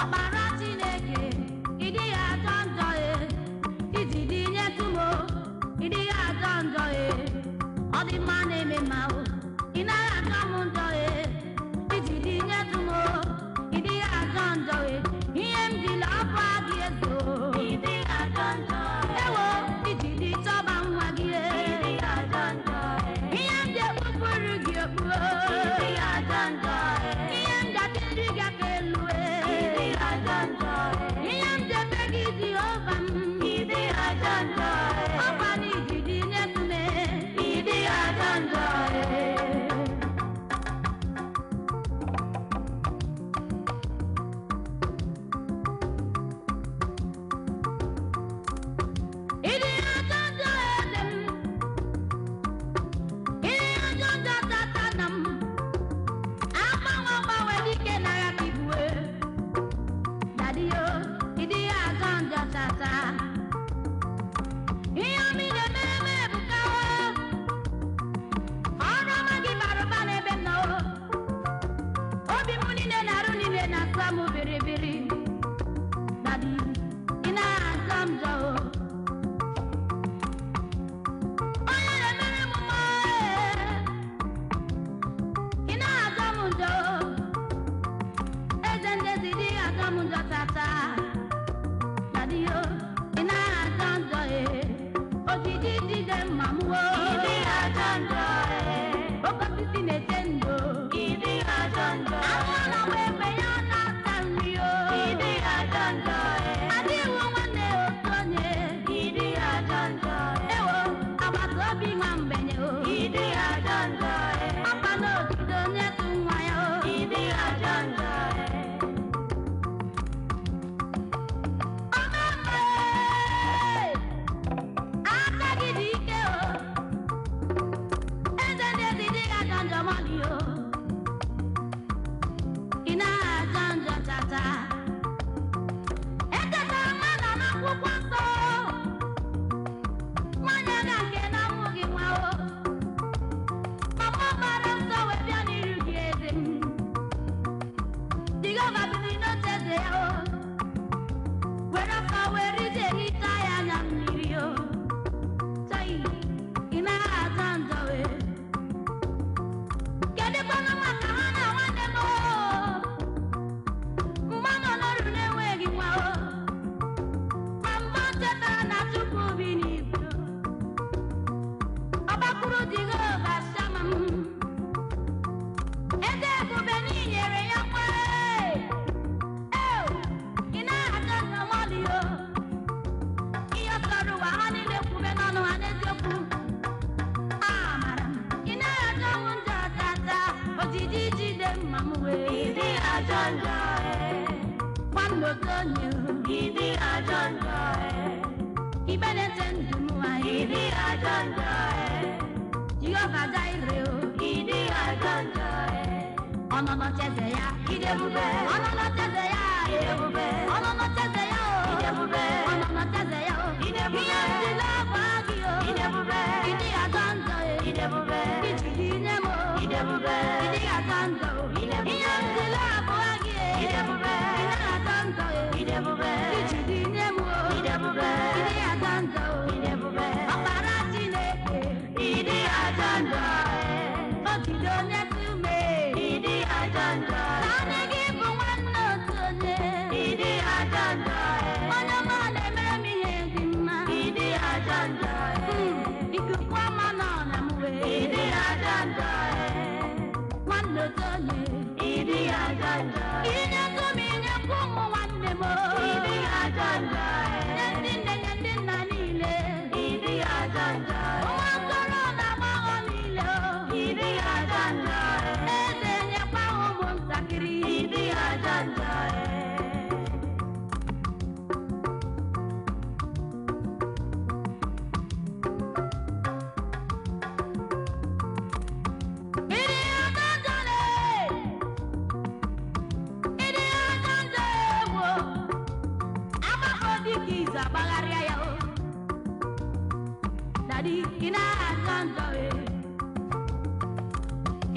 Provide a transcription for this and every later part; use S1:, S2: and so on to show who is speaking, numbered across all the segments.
S1: ọbara Chineke Idighi ajọ njọ ijidi nyetumo Idighi ajọ njọ ọ dị mma na-eme mma ị naghị ajọ m njọ ijidi nyetumo Idighi ajọ njọ ihe m jila afọ gị ezo Idighi ajọ njọ ewo ijidi chọba nwa gị Idighi ajọ njọ ihe m ji ekpupụrụ gị okpu Idighi ajọ njọ ihe m jatiri gị aka elu Idighi ajọ njọ ihe m ji ebe gị Jehova m Idighi ajọ njọ ọkwa na ijidi nyetume Idighi ajọ njọ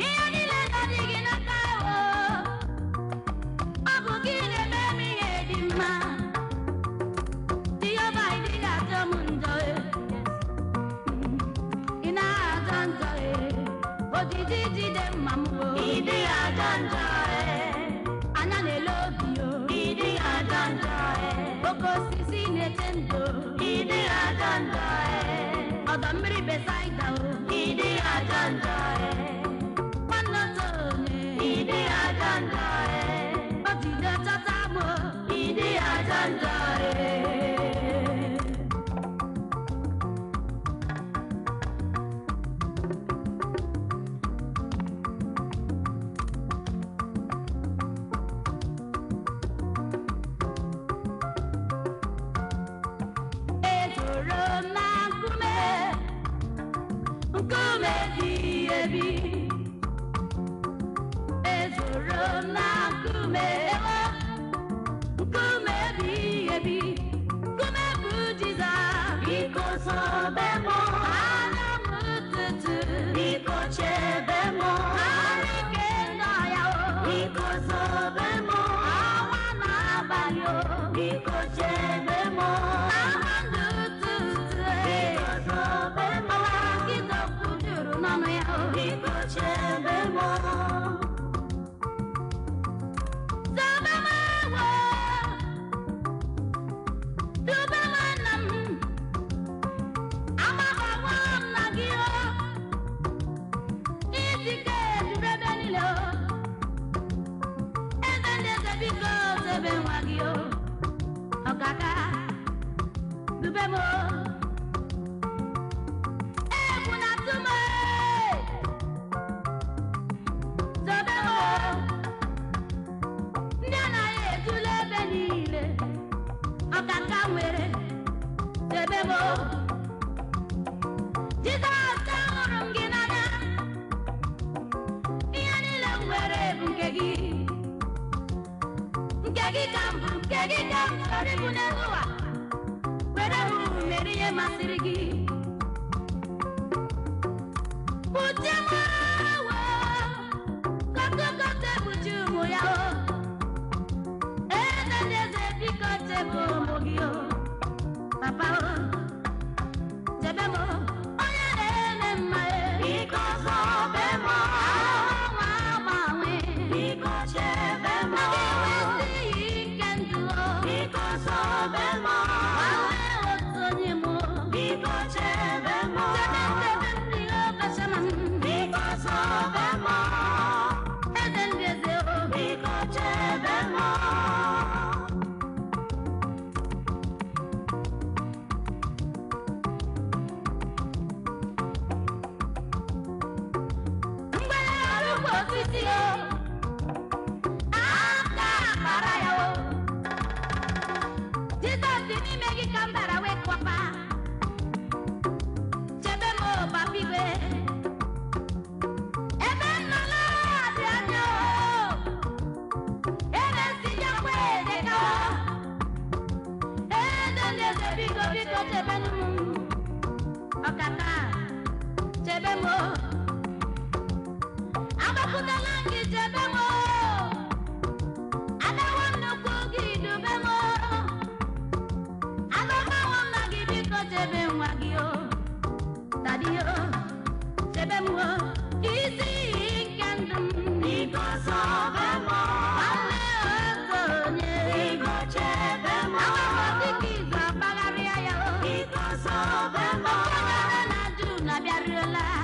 S2: Ihe niile dị gị n'aka o, ọ bụ gị na-eme
S1: Ididi de mamu. Idi ajanjoe. Anya nelobio. Idi ajanjoe. Oko sisi netendo. Idi ajanjoe. Odamri beside o. Idi ajanjoe. Panotone. Idi ajanjoe. Odide tatamo. Idi ajanjoe.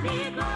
S2: Because